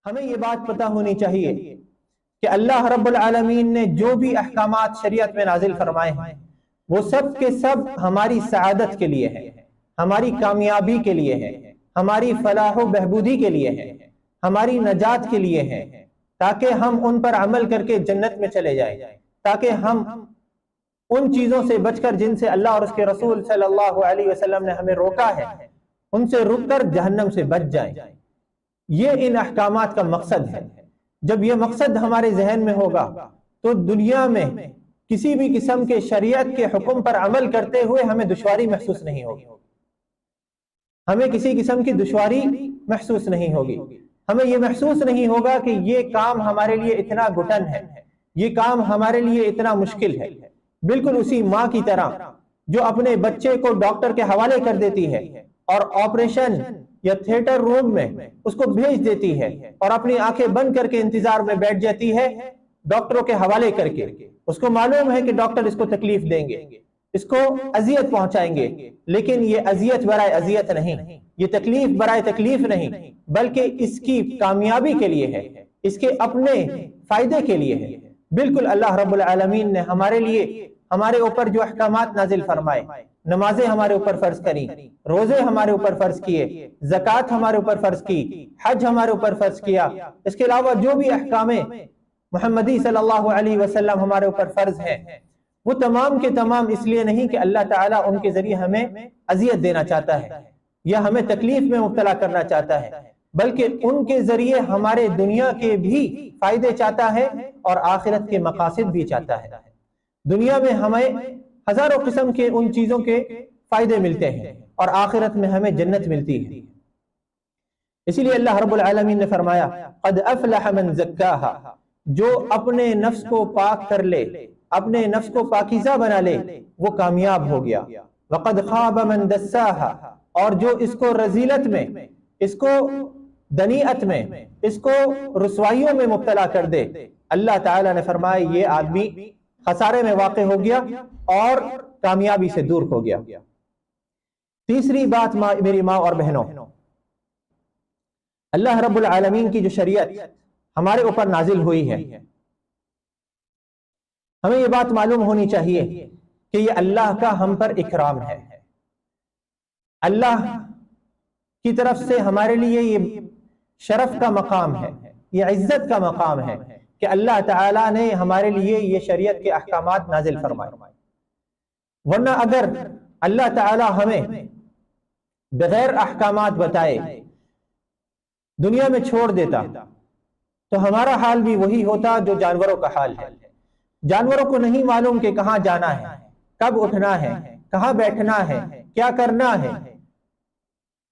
ہمیں یہ بات پتہ ہونی چاہیے کہ اللہ رب العالمین نے جو بھی احکامات شریعت میں نازل فرمائے ہیں وہ سب کے سب ہماری سعادت کے لیے ہے، ہماری کامیابی کے لیے ہے، ہماری فلاح و بہبودی کے لیے ہے، ہماری نجات کے لیے ہے، تاکہ ہم ان پر عمل کر کے جنت میں چلے جائیں، تاکہ ہم ان چیزوں سے بچ کر جن سے اللہ اور اس کے رسول صلی اللہ علیہ وسلم نے ہمیں روکا ہے ان سے رک کر جہنم سے بچ جائیں۔ یہ ان احکامات کا مقصد ہے۔ جب یہ مقصد ہمارے ذہن میں ہوگا تو دنیا میں کسی بھی قسم کے شریعت کے حکم پر عمل کرتے ہوئے ہمیں دشواری محسوس نہیں ہوگی، ہمیں کسی قسم کی دشواری محسوس نہیں ہوگی، ہمیں یہ محسوس نہیں ہوگا کہ یہ کام ہمارے لیے اتنا گھٹن ہے، یہ کام ہمارے لیے اتنا مشکل ہے۔ بالکل اسی ماں کی طرح جو اپنے بچے کو ڈاکٹر کے حوالے کر دیتی ہے اور آپریشن یا تھیٹر روم میں اس کو بھیج دیتی ہے اور اپنی آنکھیں بند کر کے انتظار میں بیٹھ جاتی ہے ڈاکٹروں کے حوالے کر کے، اس کو معلوم ہے کہ ڈاکٹر اس کو تکلیف دیں گے، اس کو اذیت پہنچائیں گے، لیکن یہ اذیت برائے اذیت نہیں، یہ تکلیف برائے تکلیف نہیں، بلکہ اس کی کامیابی کے لیے ہے، اس کے اپنے فائدے کے لیے ہے۔ بالکل اللہ رب العالمین نے ہمارے لیے ہمارے اوپر جو احکامات نازل فرمائے، نمازیں ہمارے اوپر فرض کریں، روزے ہمارے اوپر فرض کیے، زکوٰۃ ہمارے اوپر فرض کی، حج ہمارے اوپر فرض کیا، اس کے علاوہ جو بھی احکام محمدی صلی اللہ علیہ وسلم ہمارے اوپر فرض ہیں وہ تمام کے تمام اس لیے نہیں کہ اللہ تعالیٰ ان کے ذریعے ہمیں اذیت دینا چاہتا ہے یا ہمیں تکلیف میں مبتلا کرنا چاہتا ہے، بلکہ ان کے ذریعے ہمارے دنیا کے بھی فائدے چاہتا ہے اور آخرت کے مقاصد بھی چاہتا ہے۔ دنیا میں ہمیں ہزاروں قسم کے ان چیزوں کے فائدے ملتے ہیں اور آخرت میں ہمیں جنت ملتی ہے۔ اسی لیے اللہ رب العالمین نے فرمایا قد افلح من زکاہا، جو اپنے نفس کو پاک کر لے، اپنے نفس کو پاکیزہ بنا لے وہ کامیاب ہو گیا۔ وقد خاب من دساہا، اور جو اس کو رذیلت میں، اس کو دنیعت میں، اس کو رسوائیوں میں مبتلا کر دے، اللہ تعالیٰ نے فرمایا یہ آدمی خسارے میں واقع ہو گیا اور کامیابی سے دور ہو گیا۔ تیسری بات میری ماں اور بہنوں، اللہ رب العالمین کی جو شریعت ہمارے اوپر نازل ہوئی ہے، ہمیں یہ بات معلوم ہونی چاہیے کہ یہ اللہ کا ہم پر اکرام ہے، اللہ کی طرف سے ہمارے لیے یہ شرف کا مقام ہے، یہ عزت کا مقام ہے کہ اللہ تعالیٰ نے ہمارے لیے یہ شریعت کے احکامات نازل فرمائے۔ ورنہ اگر اللہ تعالیٰ ہمیں بغیر احکامات بتائے دنیا میں چھوڑ دیتا تو ہمارا حال بھی وہی ہوتا جو جانوروں کا حال ہے۔ جانوروں کو نہیں معلوم کہ کہاں جانا ہے، کب اٹھنا ہے، کہاں بیٹھنا ہے، کیا کرنا ہے،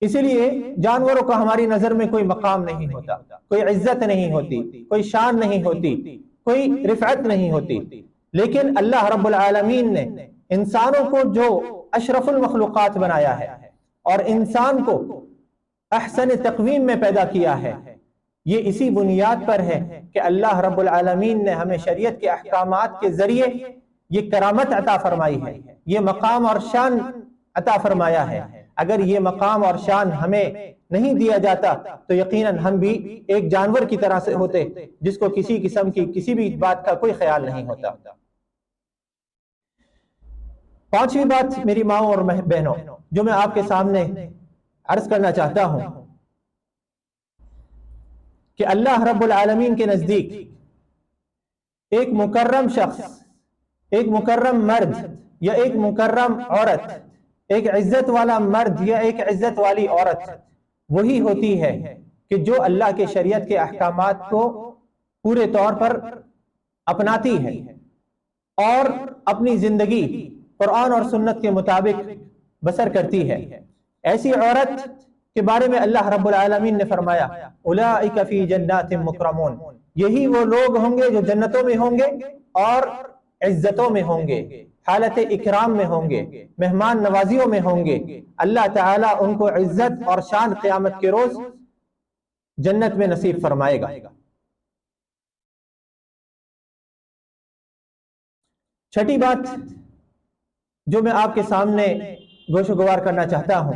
اسی لیے جانوروں کا ہماری نظر میں کوئی مقام نہیں ہوتا، کوئی عزت نہیں ہوتی، کوئی شان نہیں ہوتی، کوئی رفعت نہیں ہوتی۔ لیکن اللہ رب العالمین نے انسانوں کو جو اشرف المخلوقات بنایا ہے اور انسان کو احسن تقویم میں پیدا کیا ہے، یہ اسی بنیاد پر ہے کہ اللہ رب العالمین نے ہمیں شریعت کے احکامات کے ذریعے یہ کرامت عطا فرمائی ہے، یہ مقام اور شان عطا فرمایا ہے۔ اگر یہ مقام اور شان ہمیں نہیں دیا جاتا تو یقیناً ہم بھی ایک جانور کی طرح سے ہوتے جس کو کسی قسم کی کسی بھی بات کا کوئی خیال نہیں ہوتا۔ پانچویں بات میری ماں اور بہنوں جو میں آپ کے سامنے عرض کرنا چاہتا ہوں کہ اللہ رب العالمین کے نزدیک ایک مکرم شخص، ایک مکرم مرد یا ایک مکرم عورت، ایک عزت والا مرد یا ایک عزت والی عورت وہی ہوتی ہے کہ جو اللہ کے شریعت کے احکامات کو پورے طور پر اپناتی ہے اور اپنی زندگی قرآن اور سنت کے مطابق بسر کرتی ہے۔ ایسی عورت کے بارے میں اللہ رب العالمین نے فرمایا اولئک فی جنات مکرمون، یہی وہ لوگ ہوں گے جو جنتوں میں ہوں گے اور عزتوں میں ہوں گے، حالت اکرام میں ہوں گے، مہمان نوازیوں میں ہوں گے۔ اللہ تعالیٰ ان کو عزت اور شان قیامت کے روز جنت میں نصیب فرمائے گا۔ چھٹی بات جو میں آپ کے سامنے گوش و گوار کرنا چاہتا ہوں،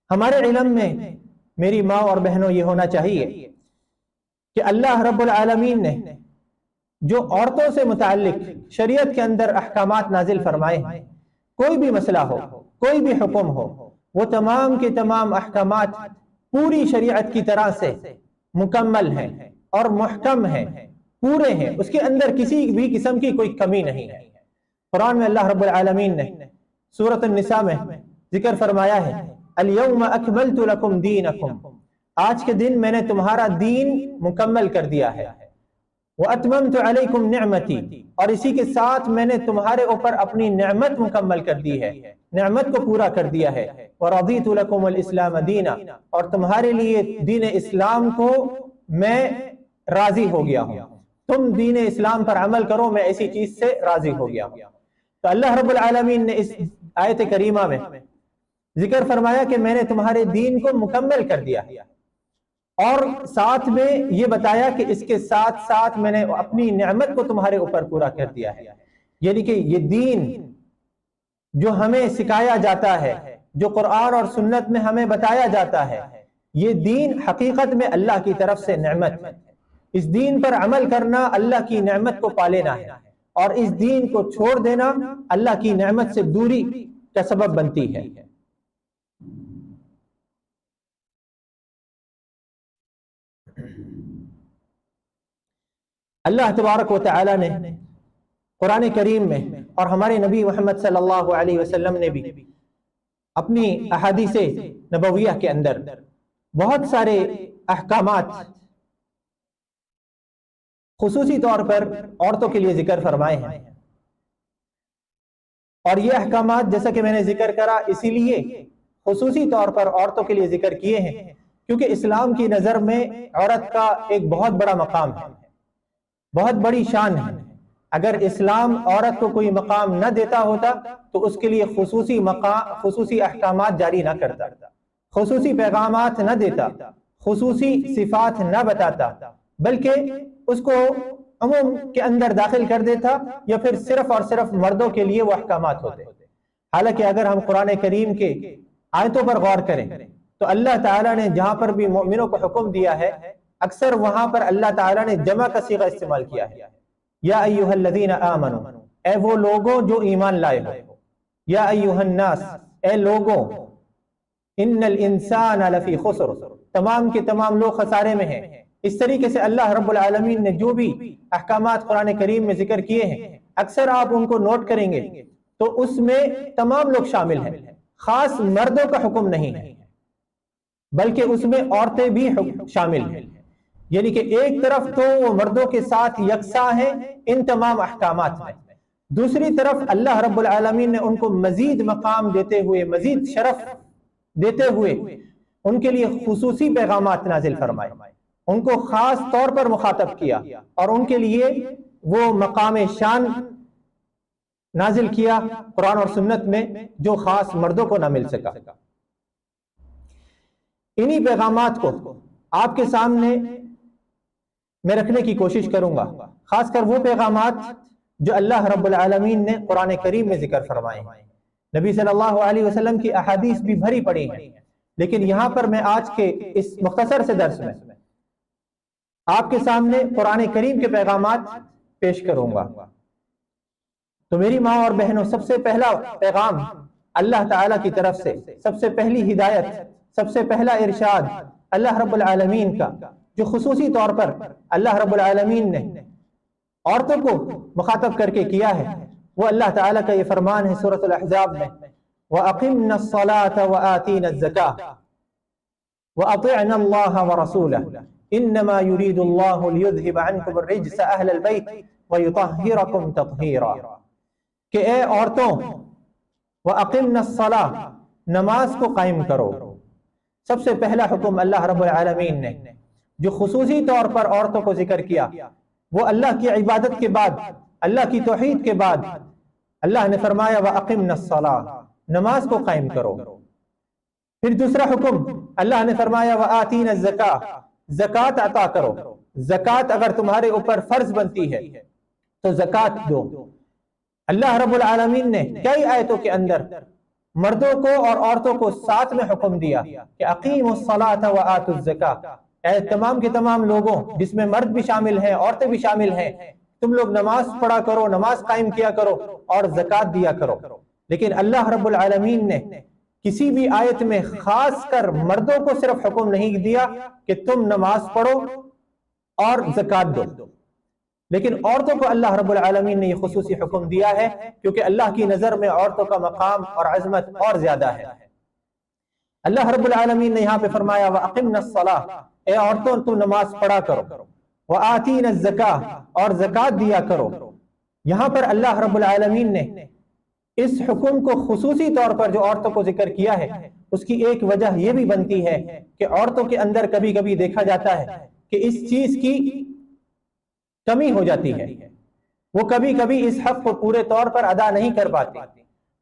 ہمارے علم میں میری ماں اور بہنوں یہ ہونا چاہیے کہ اللہ رب العالمین نے جو عورتوں سے متعلق شریعت کے اندر احکامات نازل فرمائے ہیں، کوئی بھی مسئلہ ہو، کوئی بھی حکم ہو، وہ تمام کے تمام احکامات پوری شریعت کی طرح سے مکمل ہیں اور محکم ہیں، پورے ہیں، اس کے اندر کسی بھی قسم کی کوئی کمی نہیں ہے۔ قرآن میں اللہ رب العالمین نے سورۃ النساء میں ذکر فرمایا ہے، اليوم اکملت لکم دینکم، آج کے دن میں نے تمہارا دین مکمل کر دیا ہے، وَأَتْمَمْتُ عَلَيْكُمْ نِعْمَتِي، اور اسی کے ساتھ میں نے تمہارے اوپر اپنی نعمت مکمل کر دی ہے، نعمت کو پورا کر دیا ہے، وَرَضِيتُ لَكُمُ الْإِسْلَامَ دِينًا، اور تمہارے لیے دین اسلام کو میں راضی ہو گیا ہوں، تم دین اسلام پر عمل کرو، میں ایسی چیز سے راضی ہو گیا ہوں۔ تو اللہ رب العالمین نے اس آیت کریمہ میں ذکر فرمایا کہ میں نے تمہارے دین کو مکمل کر دیا ہے، اور ساتھ میں یہ بتایا کہ اس کے ساتھ ساتھ میں نے اپنی نعمت کو تمہارے اوپر پورا کر دیا ہے۔ یعنی کہ یہ دین جو ہمیں سکھایا جاتا ہے، جو قرآن اور سنت میں ہمیں بتایا جاتا ہے، یہ دین حقیقت میں اللہ کی طرف سے نعمت ہے۔ اس دین پر عمل کرنا اللہ کی نعمت کو پا لینا ہے، اور اس دین کو چھوڑ دینا اللہ کی نعمت سے دوری کا سبب بنتی ہے۔ اللہ تبارک و تعالی نے قرآن کریم میں اور ہمارے نبی محمد صلی اللہ علیہ وسلم نے بھی اپنی احادیث نبویہ کے اندر بہت سارے احکامات خصوصی طور پر عورتوں کے لیے ذکر فرمائے ہیں، اور یہ احکامات جیسا کہ میں نے ذکر کرا اسی لیے خصوصی طور پر عورتوں کے لیے ذکر کیے ہیں کیونکہ اسلام کی نظر میں عورت کا ایک بہت بڑا مقام ہے، بہت بڑی شان ہے۔ اگر اسلام عورت کو کوئی مقام نہ دیتا ہوتا تو اس کے لیے خصوصی احکامات جاری نہ کرتا، خصوصی پیغامات نہ دیتا، خصوصی صفات نہ بتاتا، بلکہ اس کو عموم کے اندر داخل کر دیتا، یا پھر صرف اور صرف مردوں کے لیے وہ احکامات ہوتے۔ حالانکہ اگر ہم قرآن کریم کے آیتوں پر غور کریں تو اللہ تعالیٰ نے جہاں پر بھی مومنوں کو حکم دیا ہے، اکثر وہاں پر اللہ تعالیٰ نے جمع کا صیغہ استعمال کیا ہے۔ یا ایھا الذین آمنوا، اے وہ لوگوں جو ایمان لائے ہو، یا ایھا الناس، اے لوگوں، ان الانسان لفی خسر، تمام کے تمام لوگ خسارے میں ہیں۔ اس طریقے سے اللہ رب العالمین نے جو بھی احکامات قرآن کریم میں ذکر کیے ہیں، اکثر آپ ان کو نوٹ کریں گے تو اس میں تمام لوگ شامل ہیں، خاص مردوں کا حکم نہیں ہے، بلکہ اس میں عورتیں بھی شامل ہیں۔ یعنی کہ ایک طرف تو وہ مردوں کے ساتھ یکساں ہیں ان تمام احکامات میں، دوسری طرف اللہ رب العالمین نے ان کو مزید مقام دیتے ہوئے، مزید شرف دیتے ہوئے ان کے لیے خصوصی پیغامات نازل فرمائے، ان کو خاص طور پر مخاطب کیا، اور ان کے لیے وہ مقام شان نازل کیا قرآن اور سنت میں جو خاص مردوں کو نہ مل سکا۔ انہی پیغامات کو آپ کے سامنے میں رکھنے کی کوشش کروں گا، خاص کر وہ پیغامات جو اللہ رب العالمین نے قرآن کریم میں ذکر فرمائے ہیں۔ نبی صلی اللہ علیہ وسلم کی احادیث بھی بھری پڑی ہیں، لیکن یہاں پر میں آج کے اس مختصر سے درس میں آپ کے سامنے قرآن کریم کے پیغامات پیش کروں گا۔ تو میری ماں اور بہنوں، سب سے پہلا پیغام اللہ تعالیٰ کی طرف سے، سب سے پہلی ہدایت، سب سے پہلا ارشاد اللہ رب العالمین کا جو خصوصی طور پر اللہ رب العالمین نے عورتوں کو مخاطب کر کے کیا ہے، وہ اللہ تعالیٰ کا یہ فرمان ہے سورۃ الاحزاب میں، وَأَقِمْنَا الصَّلَاةَ وَآتِينَا الزَّكَاةَ وَأَطِعْنَا اللَّهَ وَرَسُولَهُ إِنَّمَا يُرِيدُ اللَّهُ لِيُذْهِبَ عَنْكُمُ الرِّجْسَ أَهْلَ الْبَيْتِ وَيُطَهِّرَكُمْ تَطْهِيرًا، کہ اے عورتوں، وَأَقِمْنَا الصَّلَاةَ، نماز کو قائم کرو۔ سب سے پہلا حکم اللہ رب العالمین نے جو خصوصی طور پر عورتوں کو ذکر کیا، وہ اللہ کی عبادت کے بعد، اللہ کی توحید کے بعد اللہ نے فرمایا وَأَقِمْنَا الصَّلَاةَ، نماز کو قائم کرو۔ پھر دوسرا حکم اللہ نے فرمایا وَآتِينَا الزَّكَاةَ، زکوٰۃ عطا کرو۔ زکوٰۃ اگر تمہارے اوپر فرض بنتی ہے تو زکوٰۃ دو۔ اللہ رب العالمین نے کئی آیتوں کے اندر مردوں کو اور عورتوں کو ساتھ میں حکم دیا کہ اقیموا الصلاۃ وآتوا الزکاۃ، اے تمام کے تمام لوگوں، جس میں مرد بھی شامل ہیں، عورتیں بھی شامل ہیں، تم لوگ نماز پڑھا کرو، نماز قائم کیا کرو اور زکوٰۃ دیا کرو۔ لیکن اللہ رب العالمین نے کسی بھی آیت میں خاص کر مردوں کو صرف حکم نہیں دیا کہ تم نماز پڑھو اور زکوٰۃ دو، لیکن عورتوں کو اللہ رب العالمین نے یہ خصوصی حکم دیا ہے، کیونکہ اللہ کی نظر میں عورتوں کا مقام اور عظمت اور زیادہ ہے۔ اللہ رب العالمین نے یہاں پہ فرمایا وَأَقِمْنَا الصَّلَاةَ، اے عورتوں تم نماز پڑھا کرو، وَآتِينَا الزَّكَاةَ اور زکوٰۃ دیا کرو۔ یہاں پر اللہ رب العالمین نے اس حکم کو خصوصی طور پر جو عورتوں کو ذکر کیا ہے، اس کی ایک وجہ یہ بھی بنتی ہے کہ عورتوں کے اندر کبھی کبھی دیکھا جاتا ہے کہ اس چیز کی کمی ہو جاتی ہے، وہ کبھی کبھی اس حق کو پورے طور پر ادا نہیں کر پاتے۔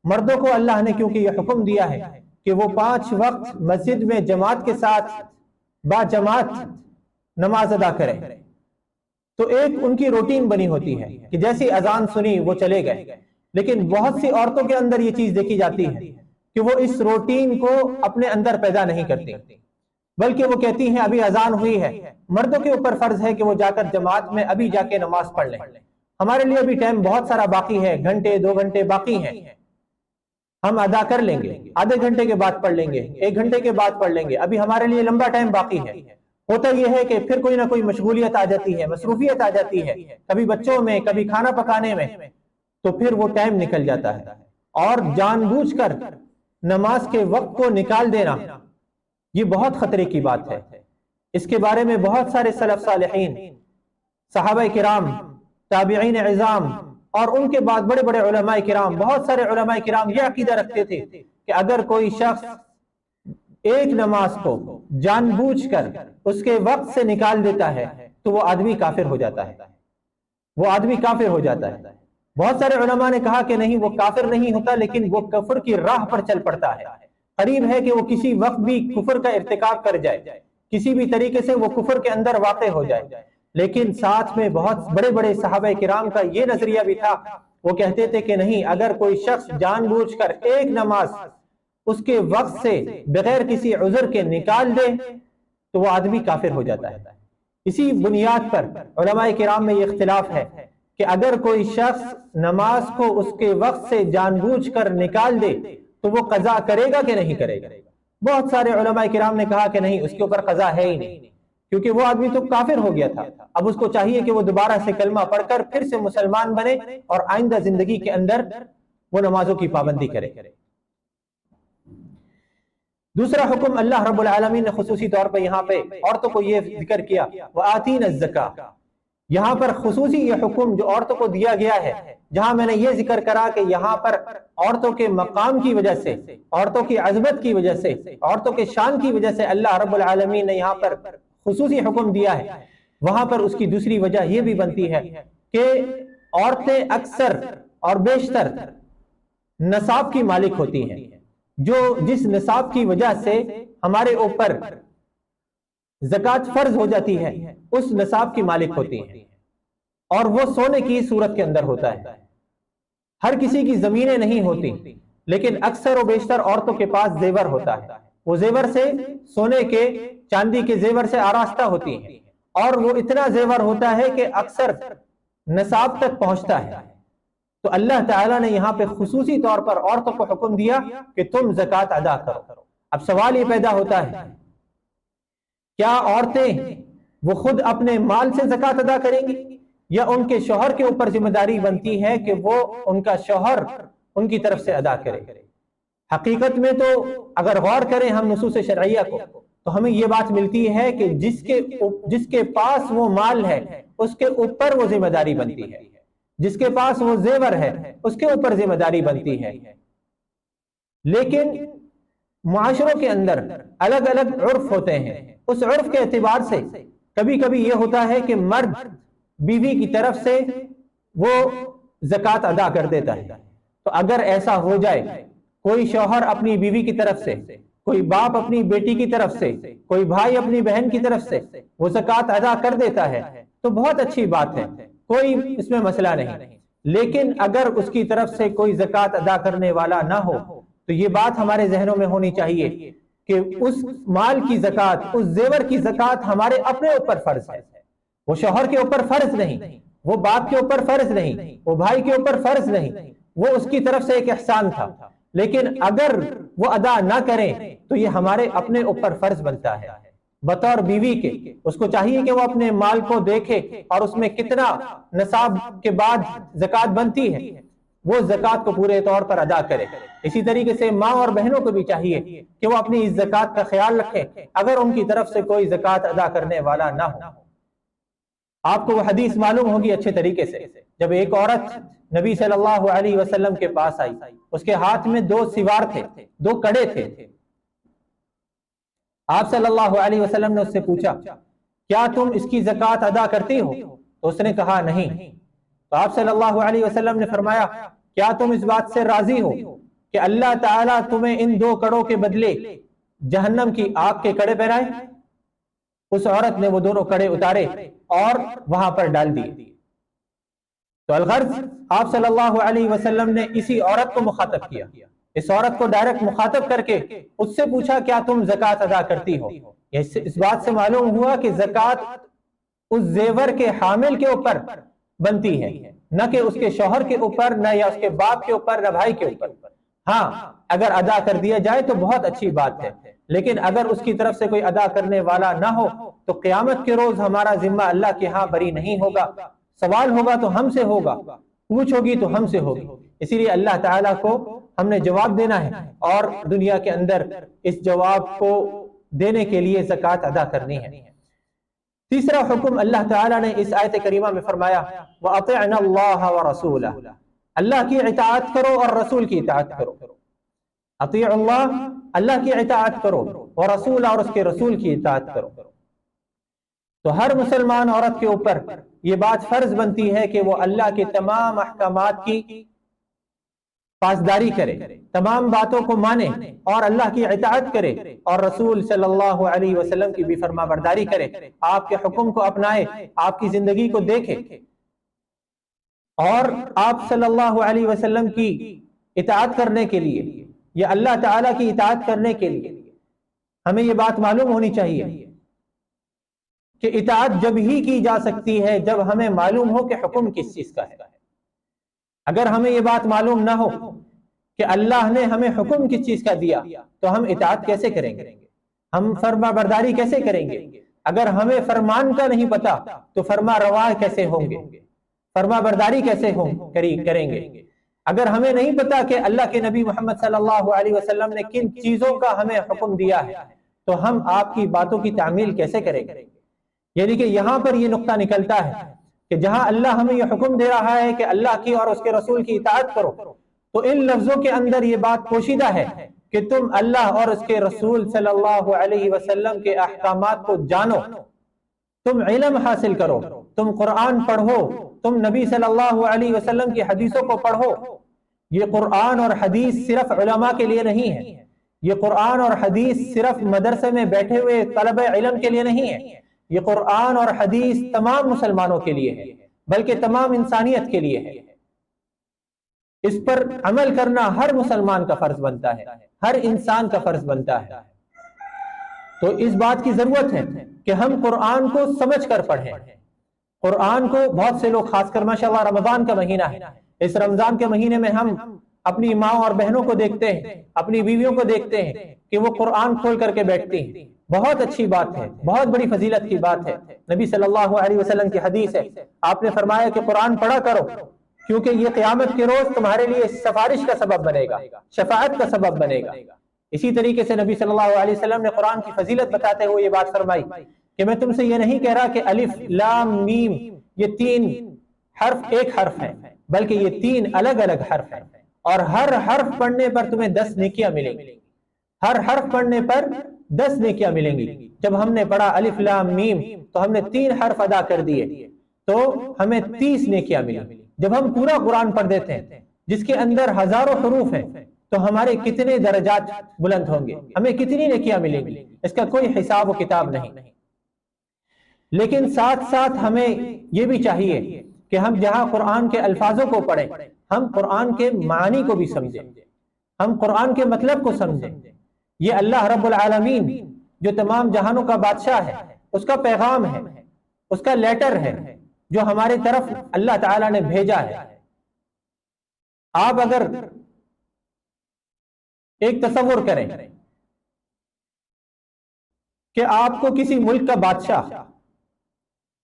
مردوں کو اللہ نے کیونکہ یہ حکم دیا ہے کہ وہ 5 وقت مسجد میں جماعت کے ساتھ با جماعت نماز ادا کریں، تو ایک ان کی روٹین بنی ہوتی ہے کہ جیسی اذان سنی وہ چلے گئے۔ لیکن بہت سی عورتوں کے اندر یہ چیز دیکھی جاتی ہے کہ وہ اس روٹین کو اپنے اندر پیدا نہیں کرتی، بلکہ وہ کہتی ہیں ابھی اذان ہوئی ہے، مردوں کے اوپر فرض ہے کہ وہ جا کر جماعت میں ابھی جا کے نماز پڑھ لیں، ہمارے لیے ابھی ٹائم بہت سارا باقی ہے، گھنٹے 2 گھنٹے باقی ہیں، ہم ادا کر لیں گے، آدھے گھنٹے کے بعد پڑھ لیں گے، 1 گھنٹے کے بعد پڑھ لیں گے، ابھی ہمارے لیے لمبا ٹائم باقی ہے۔ ہوتا یہ ہے کہ پھر کوئی نہ کوئی مشغولیت آ جاتی ہے، مصروفیت آ جاتی ہے، کبھی بچوں میں، کبھی کھانا پکانے میں، تو پھر وہ ٹائم نکل جاتا ہے۔ اور جان بوجھ کر نماز کے وقت کو نکال دینا یہ بہت خطرے کی بات ہے۔ اس کے بارے میں بہت سارے سلف صالحین، صحابہ کرام، تابعین عظام اور ان کے بعد بڑے بڑے علماء کرام، بہت سارے علماء کرام یہ عقیدہ رکھتے تھے کہ اگر کوئی شخص ایک نماز کو جان بوجھ کر اس کے وقت سے نکال دیتا ہے تو وہ آدمی کافر ہو جاتا ہے، وہ آدمی کافر ہو جاتا ہے۔ بہت سارے علماء نے کہا کہ نہیں، وہ کافر نہیں ہوتا، لیکن وہ کفر کی راہ پر چل پڑتا ہے، قریب ہے کہ وہ کسی وقت بھی کفر کا ارتکاب کر جائے، کسی بھی طریقے سے وہ کفر کے اندر واقع ہو جائے۔ لیکن ساتھ میں بہت بڑے بڑے صحابہ کرام کا یہ نظریہ بھی تھا، وہ کہتے تھے کہ نہیں، اگر کوئی شخص جان بوجھ کر ایک نماز اس کے وقت سے بغیر کسی عذر کے نکال دے تو وہ آدمی کافر ہو جاتا ہے۔ اسی بنیاد پر علماء کرام میں یہ اختلاف ہے کہ اگر کوئی شخص نماز کو اس کے وقت سے جان بوجھ کر نکال دے تو وہ قضا کرے گا کہ نہیں کرے گا۔ بہت سارے علماء کرام نے کہا کہ نہیں، اس کے اوپر قضا ہے ہی نہیں، کیونکہ وہ آدمی تو کافر ہو گیا تھا، اب اس کو چاہیے کہ وہ دوبارہ سے کلمہ پڑھ کر پھر سے مسلمان بنے اور آئندہ زندگی کے اندر وہ نمازوں کی پابندی کرے۔ دوسرا حکم اللہ رب العالمین نے خصوصی طور پر یہاں پہ عورتوں کو یہ ذکر کیا وَآتِينَ الزَّكَاةَ، یہاں پر خصوصی یہ حکم جو عورتوں کو دیا گیا ہے، جہاں میں نے یہ ذکر کرا کہ یہاں پر عورتوں کے مقام کی وجہ سے، عورتوں کی عظمت کی وجہ سے، عورتوں کے شان کی وجہ سے اللہ رب العالمین نے یہاں پر خصوصی حکم دیا ہے، وہاں پر اس کی دوسری وجہ یہ بھی بنتی ہے کہ عورتیں اکثر اور بیشتر نصاب کی مالک ہوتی ہیں، جو جس نصاب کی وجہ سے ہمارے اوپر زکوٰۃ فرض ہو جاتی ہے، اس نصاب کی مالک ہوتی ہیں، اور وہ سونے کی صورت کے اندر ہوتا ہے۔ ہر کسی کی زمینیں نہیں ہوتی، لیکن اکثر و بیشتر عورتوں کے پاس زیور ہوتا ہے، وہ زیور سے، سونے کے، چاندی کے زیور سے آراستہ ہوتی ہیں، اور وہ اتنا زیور ہوتا ہے کہ اکثر نصاب تک پہنچتا ہے۔ تو اللہ تعالیٰ نے یہاں پہ خصوصی طور پر عورتوں کو حکم دیا کہ تم زکوٰۃ ادا کرو۔ اب سوال یہ پیدا ہوتا ہے، کیا عورتیں وہ خود اپنے مال سے زکوٰۃ ادا کریں گی، یا ان کے شوہر کے اوپر ذمہ داری بنتی ہے کہ وہ ان کا شوہر ان کی طرف سے ادا کرے؟ حقیقت میں تو اگر غور کریں ہم نصوص شرعیہ کو، تو ہمیں یہ بات ملتی ہے کہ جس کے پاس وہ مال ہے اس کے اوپر وہ ذمہ داری بنتی ہے، جس کے پاس وہ زیور ہے اس کے اوپر ذمہ داری بنتی ہے۔ لیکن معاشروں کے اندر الگ الگ عرف ہوتے ہیں، اس عرف کے اعتبار سے کبھی کبھی یہ ہوتا ہے کہ مرد بیوی کی طرف سے وہ زکوٰۃ ادا کر دیتا ہے۔ تو اگر ایسا ہو جائے، کوئی شوہر اپنی بیوی کی طرف سے، کوئی باپ اپنی بیٹی کی طرف سے، کوئی بھائی اپنی بہن کی طرف سے وہ زکوٰۃ ادا کر دیتا ہے تو بہت اچھی بات ہے، کوئی اس میں مسئلہ نہیں۔ لیکن اگر اس کی طرف سے کوئی زکوٰۃ ادا کرنے والا نہ ہو تو یہ بات ہمارے ذہنوں میں ہونی چاہیے کہ اس مال کی زکوٰۃ، اس زیور کی زکوٰۃ ہمارے اپنے اوپر فرض ہے، وہ شوہر کے اوپر فرض نہیں، وہ باپ کے اوپر فرض نہیں، وہ بھائی کے اوپر فرض نہیں، وہ اس کی طرف سے ایک احسان تھا، لیکن اگر وہ ادا نہ کریں تو یہ ہمارے اپنے اوپر فرض بنتا ہے بطور بیوی کے۔ اس کو چاہیے کہ وہ اپنے مال کو دیکھے اور اس میں کتنا نصاب کے بعد زکوٰۃ بنتی ہے، وہ زکوٰۃ کو پورے طور پر ادا کرے۔ اسی طریقے سے ماں اور بہنوں کو بھی چاہیے کہ وہ اپنی اس زکوٰۃ کا خیال رکھیں اگر ان کی طرف سے کوئی زکوٰۃ ادا کرنے والا نہ ہو۔ آپ کو وہ حدیث معلوم ہوگی اچھے طریقے سے، جب ایک عورت نبی صلی اللہ علیہ وسلم کے پاس آئی، اس کے ہاتھ میں 2 سوار تھے، 2 کڑے تھے۔ آپ صلی اللہ علیہ وسلم نے اس سے پوچھا کیا تم اس کی زکوٰۃ ادا کرتی ہو؟ تو اس نے کہا نہیں۔ تو آپ صلی اللہ علیہ وسلم نے فرمایا کیا تم اس بات سے راضی ہو کہ اللہ تعالیٰ تمہیں ان 2 کڑوں کے بدلے جہنم کی آگ کے کڑے پہنائے؟ اس عورت نے وہ دونوں کڑے اتارے اور وہاں پر ڈال دیے۔ تو الغرض آپ صلی اللہ علیہ وسلم نے اسی عورت کو مخاطب کیا، اس عورت کو ڈائریکٹ مخاطب کر کے اس سے پوچھا کیا تم زکوٰۃ ادا کرتی ہو؟ اس بات سے معلوم ہوا کہ زکوٰۃ اس زیور کے حامل کے اوپر بنتی ہے، نہ کہ اس کے شوہر کے اوپر، نہ یا اس کے باپ کے اوپر، نہ بھائی کے اوپر۔ ہاں اگر ادا کر دیا جائے تو بہت اچھی بات ہے، لیکن اگر اس کی طرف سے کوئی ادا کرنے والا نہ ہو تو قیامت کے روز ہمارا ذمہ اللہ کے ہاں بری نہیں ہوگا، سوال ہوگا تو ہم سے ہوگا، پوچھ ہوگی تو ہم سے ہوگی۔ اسی لیے اللہ تعالیٰ کو ہم نے جواب دینا ہے اور دنیا کے اندر اس جواب کو دینے کے لیے زکوٰۃ ادا کرنی ہے۔ تیسرا حکم اللہ تعالیٰ نے اس آیت کریمہ میں فرمایا وَأَطِعْنَا اللَّهَ وَرَسُولَهُ، اللہ کی اطاعت کرو اور رسول کی اطاعت کرو۔ اطیع اللہ، اللہ کی اطاعت کرو، اور رسول، اور اس کے رسول کی اطاعت کرو۔ تو ہر مسلمان عورت کے اوپر یہ بات فرض بنتی ہے کہ وہ اللہ کے تمام احکامات کی پاسداری کرے، تمام باتوں کو مانے اور اللہ کی اطاعت کرے، اور رسول صلی اللہ علیہ وسلم کی بھی فرما برداری کرے، آپ کے حکم کو اپنائے، آپ کی زندگی کو دیکھے، اور آپ صلی اللہ علیہ وسلم کی اطاعت کرنے کے لیے یا اللہ تعالیٰ کی اطاعت کرنے کے لیے ہمیں یہ بات معلوم ہونی چاہیے کہ اطاعت جب ہی کی جا سکتی ہے جب ہمیں معلوم ہو کہ حکم کس چیز کا ہے۔ اگر ہمیں یہ بات معلوم نہ ہو کہ اللہ نے ہمیں حکم کس چیز کا دیا تو ہم اطاعت کیسے کریں گے، ہم فرما برداری کیسے کریں گے؟ اگر ہمیں فرمان کا نہیں پتا تو فرما روا کیسے ہوں گے، فرما برداری کیسے کریں گے؟ اگر ہمیں نہیں پتا کہ اللہ کے نبی محمد صلی اللہ علیہ وسلم نے کن چیزوں کا ہمیں حکم دیا ہے تو ہم آپ کی باتوں کی تعمیل کیسے کریں گے؟ یعنی کہ یہاں پر یہ نقطہ نکلتا ہے کہ جہاں اللہ ہمیں یہ حکم دے رہا ہے کہ اللہ کی اور اس کے رسول کی اطاعت کرو، تو ان لفظوں کے اندر یہ بات پوشیدہ ہے کہ تم اللہ اور اس کے رسول صلی اللہ علیہ وسلم کے احکامات کو جانو، تم علم حاصل کرو، تم قرآن پڑھو، تم نبی صلی اللہ علیہ وسلم کی حدیثوں کو پڑھو۔ یہ قرآن اور حدیث صرف علماء کے لیے نہیں ہے، یہ قرآن اور حدیث صرف مدرسے میں بیٹھے ہوئے طلب علم کے لیے نہیں ہے، یہ قرآن اور حدیث تمام مسلمانوں کے لیے ہے، بلکہ تمام انسانیت کے لیے ہے۔ اس پر عمل کرنا ہر مسلمان کا فرض بنتا ہے، ہر انسان کا فرض بنتا ہے۔ تو اس بات کی ضرورت ہے کہ ہم قرآن کو سمجھ کر پڑھیں۔ قرآن کو بہت سے لوگ، خاص کر ماشاءاللہ رمضان کا مہینہ ہے، اس رمضان کے مہینے میں ہم اپنی ماں اور بہنوں کو دیکھتے ہیں، اپنی بیویوں کو دیکھتے ہیں کہ وہ قرآن کھول کر کے بیٹھتی ہیں۔ بہت اچھی بات ہے، بہت بڑی فضیلت کی بات ہے۔ نبی صلی اللہ علیہ وسلم کی حدیث ہے، آپ نے فرمایا کہ قرآن پڑھا کرو کیونکہ یہ قیامت کے روز تمہارے لیے سفارش کا سبب بنے گا، شفاعت کا سبب بنے گا۔ اسی طریقے سے نبی صلی اللہ علیہ وسلم نے قرآن کی فضیلت بتاتے ہوئے یہ بات فرمائی کہ میں تم سے یہ نہیں کہہ رہا کہ الف لام میم یہ 3 حرف ایک حرف ہیں، بلکہ یہ 3 الگ الگ حرف ہیں، اور ہر حرف پڑھنے پر تمہیں 10 نیکیاں ملیں گی، ہر حرف پڑھنے پر 10 نیکیاں ملیں گی۔ جب ہم نے پڑھا الف لام میم تو ہم نے 3 حرف ادا کر دیے تو ہمیں 30 نیکیاں ملیں۔ جب ہم پورا قرآن پڑھ دیتے ہیں جس کے اندر ہزاروں حروف ہیں تو ہمارے کتنے درجات بلند ہوں گے، ہمیں کتنی نیکیاں ملیں گی، اس کا کوئی حساب و کتاب نہیں۔ لیکن ساتھ ساتھ ہمیں یہ بھی چاہیے کہ ہم جہاں قرآن کے الفاظوں کو پڑھیں ہم قرآن کے معنی کو بھی سمجھیں، ہم قرآن کے مطلب کو سمجھیں۔ یہ اللہ رب العالمین جو تمام جہانوں کا بادشاہ ہے، اس کا پیغام ہے، اس کا لیٹر ہے جو ہماری طرف اللہ تعالیٰ نے بھیجا ہے۔ آپ اگر ایک تصور کریں کہ آپ کو کسی ملک کا بادشاہ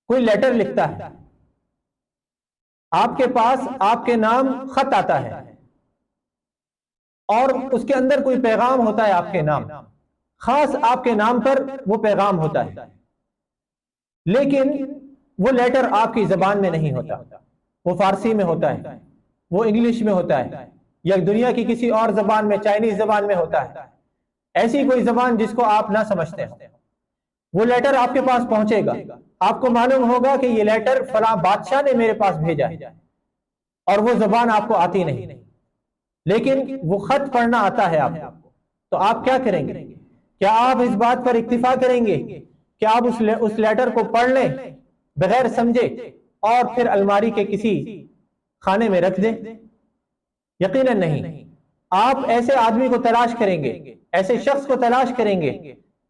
کوئی لیٹر لکھتا ہے، آپ کے پاس آپ کے نام خط آتا ہے اور اس کے اندر کوئی پیغام ہوتا ہے، آپ کے نام خاص آپ کے نام پر وہ پیغام ہوتا ہے، لیکن وہ لیٹر آپ کی زبان میں نہیں ہوتا، وہ فارسی میں ہوتا ہے، وہ انگلش میں ہوتا ہے، یا دنیا کی کسی اور زبان میں، چائنیز زبان میں ہوتا ہے، ایسی کوئی زبان جس کو آپ نہ سمجھتے ہو۔ وہ لیٹر آپ کے پاس پہنچے گا، آپ کو معلوم ہوگا کہ یہ لیٹر فلاں بادشاہ نے میرے پاس بھیجا ہے، اور وہ زبان آپ کو آتی نہیں، لیکن وہ خط پڑھنا آتا ہے آپ کو، تو آپ کیا کریں گے؟ کیا آپ اس بات پر اکتفا کریں گے کہ آپ اس لیٹر کو پڑھ لیں بغیر سمجھے اور پھر الماری کے کسی خانے میں رکھ دیں؟ یقیناً نہیں۔ آپ ایسے آدمی کو تلاش کریں گے، ایسے شخص کو تلاش کریں گے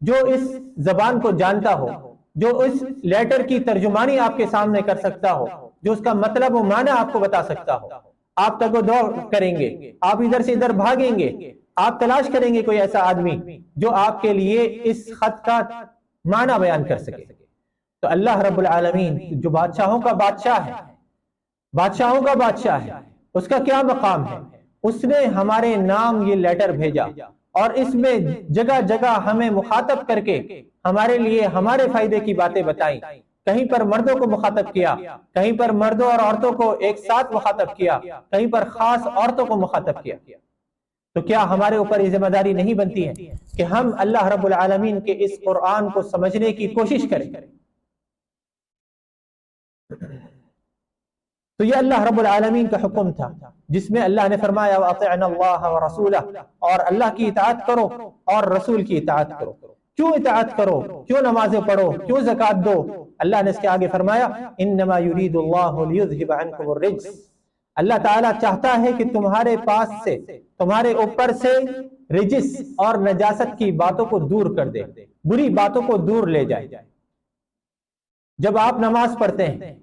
جو اس زبان کو جانتا ہو، جو اس لیٹر کی ترجمانی آپ کے سامنے کر سکتا ہو، جو اس کا مطلب و معنی آپ کو بتا سکتا ہو۔ آپ تگ و دو کریں گے، آپ ادھر سے ادھر بھاگیں گے، آپ تلاش کریں گے کوئی ایسا آدمی جو آپ کے لیے اس خط کا معنی بیان کر سکے۔ تو اللہ رب العالمین جو بادشاہوں کا بادشاہ ہے، بادشاہوں کا بادشاہ ہے، اس کا کیا مقام ہے؟ اس نے ہمارے نام یہ لیٹر بھیجا اور اس میں جگہ جگہ ہمیں مخاطب کر کے ہمارے لیے ہمارے فائدے کی باتیں بتائیں۔ کہیں پر مردوں کو مخاطب کیا، کہیں پر مردوں اور عورتوں کو ایک ساتھ مخاطب کیا، کہیں پر خاص عورتوں کو مخاطب کیا۔ تو کیا ہمارے اوپر یہ ذمہ داری نہیں بنتی ہے کہ ہم اللہ رب العالمین کے اس قرآن کو سمجھنے کی کوشش کریں؟ تو یہ اللہ رب العالمین کا حکم تھا جس میں اللہ نے فرمایا وَأَطِعْنَا اللَّهَ وَرَسُولَهُ، اور اللہ کی اطاعت کرو اور رسول کی اطاعت کرو۔ کیوں اطاعت کرو؟ کیوں نمازیں پڑھو؟ کیوں زکوٰۃ دو؟ اللہ نے اس کے آگے فرمایا انما یرید اللہ لیذھب عنکم الرجس، اللہ تعالیٰ چاہتا ہے کہ تمہارے پاس سے، تمہارے اوپر سے رجس اور نجاست کی باتوں کو دور کر دے، بری باتوں کو دور لے جائے۔ جب آپ نماز پڑھتے ہیں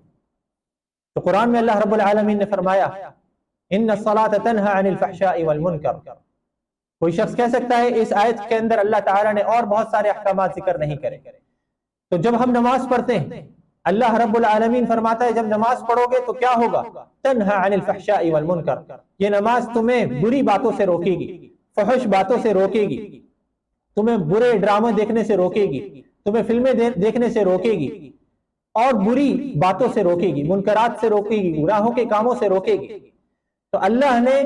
تو قرآن میں اللہ رب العالمین نے فرمایا ان الصلاۃ تنہی عن الفحشاء والمنکر۔ کوئی شخص کہہ سکتا ہے اس آیت کے اندر اللہ تعالیٰ نے اور بہت سارے احکامات ذکر نہیں کرے، تو جب ہم نماز پڑھتے ہیں اللہ رب العالمین فرماتا ہے جب نماز پڑھو گے تو کیا ہوگا؟ تنہی عن الفحشاء والمنکر، یہ نماز تمہیں بری باتوں سے روکے گی، فحش باتوں سے روکے گی، تمہیں برے ڈرامے دیکھنے سے روکے گی، تمہیں فلمیں دیکھنے سے روکے گی، اور بری باتوں سے روکے گی، منکرات سے روکے گی، گناہوں کے کاموں سے روکے گی۔ تو اللہ نے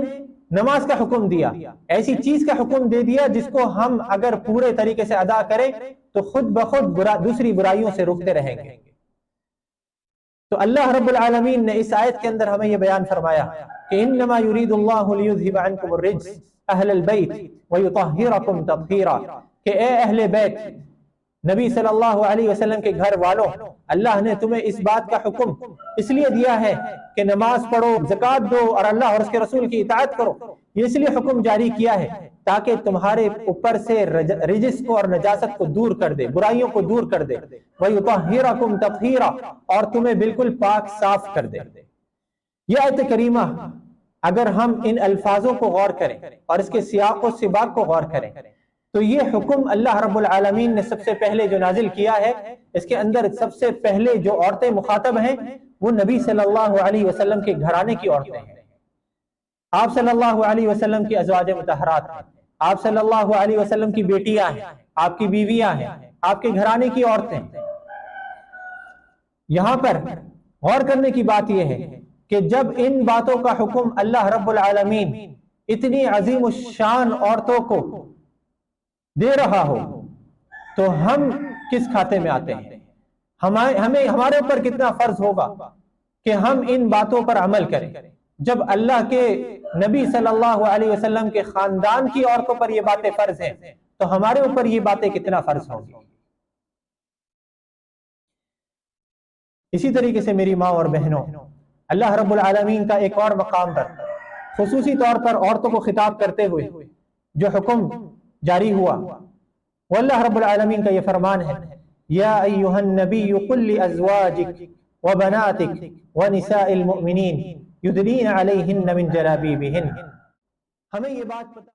نماز کا حکم دیا، ایسی چیز کا حکم دے دیا جس کو ہم اگر پورے طریقے سے ادا کریں تو خود بخود دوسری برائیوں سے رکتے رہیں گے۔ تو اللہ رب العالمین نے اس آیت کے اندر ہمیں یہ بیان فرمایا کہ انما یرید اللہ لیذھب عنکم الرجس اہل البیت ویطہرکم تطہیرا، کہ اے اہل بیت، نبی صلی اللہ علیہ وسلم کے گھر والوں، اللہ نے تمہیں اس بات کا حکم اس لیے دیا ہے کہ نماز پڑھو، زکوٰۃ دو اور اللہ اور اس کے رسول کی اطاعت کرو۔ یہ اس لیے حکم جاری کیا ہے تاکہ تمہارے اوپر سے رجس کو اور نجاست کو دور کر دے، برائیوں کو دور کر دے، وَيُطَهِّرَكُمْ تَطْهِيرًا، اور تمہیں بالکل پاک صاف کر دے۔ یہ آیت کریمہ اگر ہم ان الفاظوں کو غور کریں اور اس کے سیاق و سباق کو غور کریں تو یہ حکم اللہ رب العالمین نے سب سے پہلے جو نازل کیا ہے، اس کے اندر سب سے پہلے جو عورتیں مخاطب ہیں وہ نبی صلی اللہ علیہ وسلم کے گھرانے کی عورتیں ہیں۔ آپ صلی اللہ علیہ وسلم کی ازواج مطہرات ہیں، آپ صلی اللہ علیہ وسلم کی بیٹیاں ہیں، آپ کی بیویاں ہیں، آپ کے گھرانے کی عورتیں ہیں۔ یہاں پر غور کرنے کی بات یہ ہے کہ جب ان باتوں کا حکم اللہ رب العالمین اتنی عظیم الشان عورتوں کو دے رہا ہو تو ہم کس کھاتے میں آتے ہیں؟ ہمیں ہمارے اوپر کتنا فرض ہوگا کہ ہم ان باتوں پر عمل کریں۔ جب اللہ کے نبی صلی اللہ علیہ وسلم کے خاندان کی عورتوں پر یہ باتیں فرض ہیں تو ہمارے اوپر یہ باتیں کتنا فرض ہوں گی۔ اسی طریقے سے میری ماں اور بہنوں، اللہ رب العالمین کا ایک اور مقام پر خصوصی طور پر عورتوں کو خطاب کرتے ہوئے جو حکم جاری ہوا۔ واللہ رب العالمین کا یہ فرمان ہے، یا ایہا النبی قل لازواجک وبناتک ونساء المؤمنین یدنین علیہن من جلابیبہن۔ ہمیں یہ بات